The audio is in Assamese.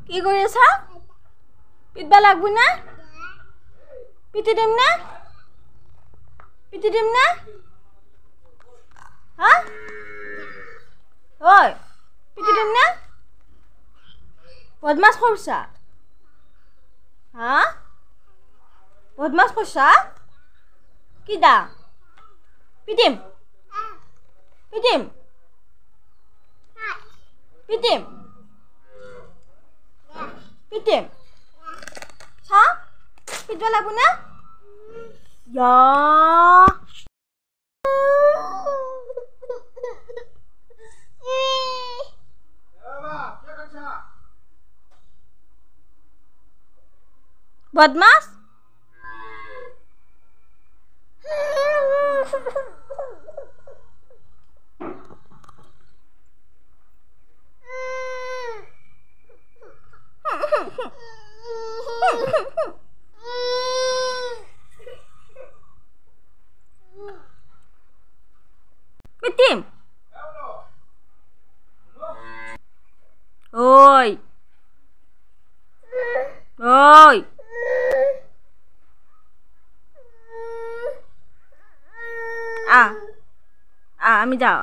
কি কৰি আছা পিটবা লাগবো না পিটি দিম না হা ঐ পিটি দিম না বদমাছ কৰছা হা বদমাছ কৰছা কি দা পিটিম পিটিম পিটিম পিটিম চা পিটবা লাগবো না Ya. Badmas? Pitim. Oi. Oi. Ami যাও